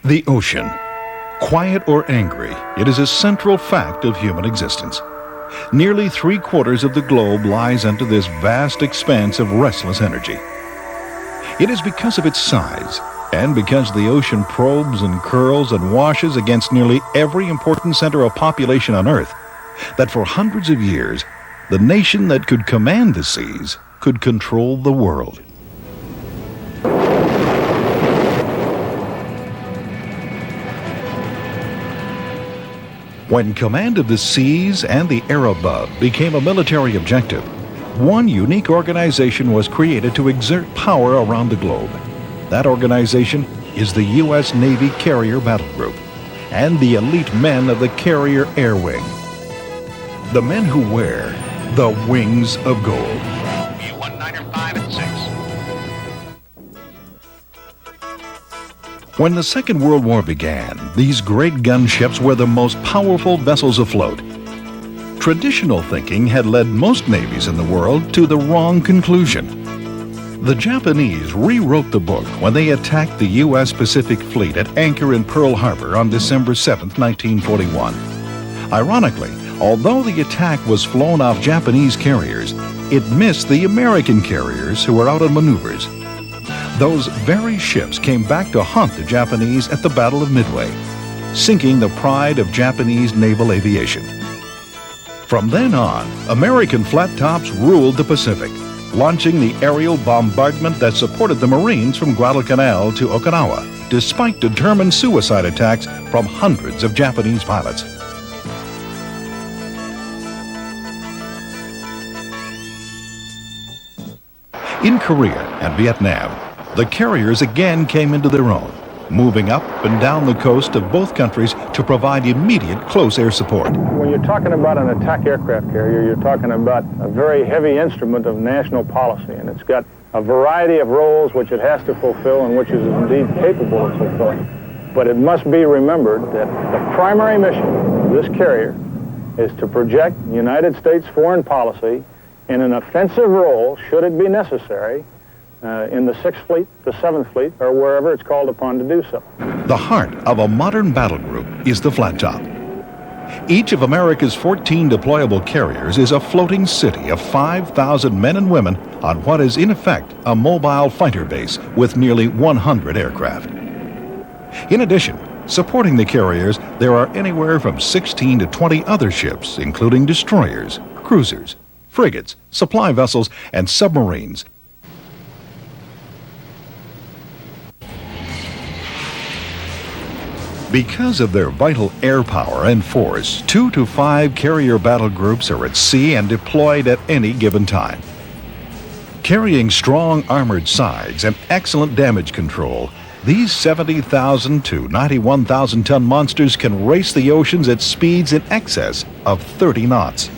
The ocean. Quiet or angry, it is a central fact of human existence. Nearly 3/4 of the globe lies under this vast expanse of restless energy. It is because of its size, and because the ocean probes and curls and washes against nearly every important center of population on Earth, that for hundreds of years, the nation that could command the seas could control the world. When command of the seas and the air above became a military objective, one unique organization was created to exert power around the globe. That organization is the U.S. Navy Carrier Battle Group and the elite men of the Carrier Air Wing. The men who wear the wings of gold. U-19er 5 and 6. When the Second World War began, these great gunships were the most powerful vessels afloat. Traditional thinking had led most navies in the world to the wrong conclusion. The Japanese rewrote the book when they attacked the U.S. Pacific Fleet at anchor in Pearl Harbor on December 7, 1941. Ironically, although the attack was flown off Japanese carriers, it missed the American carriers who were out on maneuvers. Those very ships came back to haunt the Japanese at the Battle of Midway, sinking the pride of Japanese naval aviation. From then on, American flat tops ruled the Pacific, launching the aerial bombardment that supported the Marines from Guadalcanal to Okinawa, despite determined suicide attacks from hundreds of Japanese pilots. In Korea and Vietnam, the carriers again came into their own, moving up and down the coast of both countries to provide immediate close air support. When you're talking about an attack aircraft carrier, you're talking about a very heavy instrument of national policy, and it's got a variety of roles which it has to fulfill and which it is indeed capable of fulfilling. But it must be remembered that the primary mission of this carrier is to project United States foreign policy in an offensive role, should it be necessary, in the 6th Fleet, the 7th Fleet, or wherever it's called upon to do so. The heart of a modern battle group is the flat top. Each of America's 14 deployable carriers is a floating city of 5,000 men and women on what is in effect a mobile fighter base with nearly 100 aircraft. In addition, supporting the carriers, there are anywhere from 16 to 20 other ships, including destroyers, cruisers, frigates, supply vessels, and submarines. Because of their vital air power and force, 2 to 5 carrier battle groups are at sea and deployed at any given time. Carrying strong armored sides and excellent damage control, these 70,000 to 91,000 ton monsters can race the oceans at speeds in excess of 30 knots.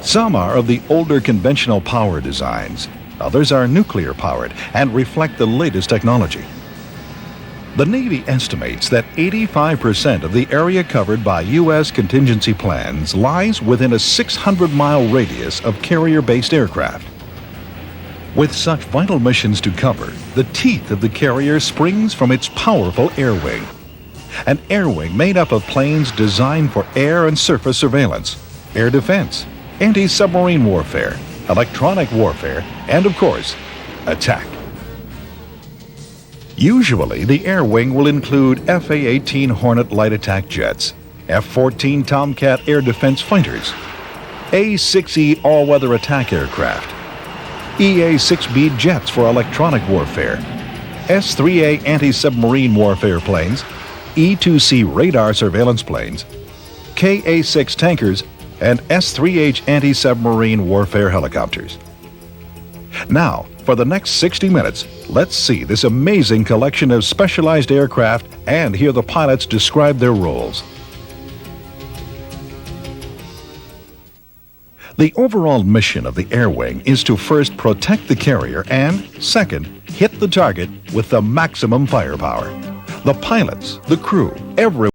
Some are of the older conventional power designs. Others are nuclear powered and reflect the latest technology. The Navy estimates that 85% of the area covered by U.S. contingency plans lies within a 600-mile radius of carrier-based aircraft. With such vital missions to cover, the teeth of the carrier springs from its powerful air wing. An air wing made up of planes designed for air and surface surveillance, air defense, anti-submarine warfare, electronic warfare, and of course, attack. Usually, the air wing will include F/A-18 Hornet light attack jets, F-14 Tomcat air defense fighters, A-6E all-weather attack aircraft, EA-6B jets for electronic warfare, S-3A anti-submarine warfare planes, E-2C radar surveillance planes, Ka-6 tankers, and S-3H anti-submarine warfare helicopters. Now, for the next 60 minutes, let's see this amazing collection of specialized aircraft and hear the pilots describe their roles. The overall mission of the air wing is to first protect the carrier and, second, hit the target with the maximum firepower. The pilots, the crew, everyone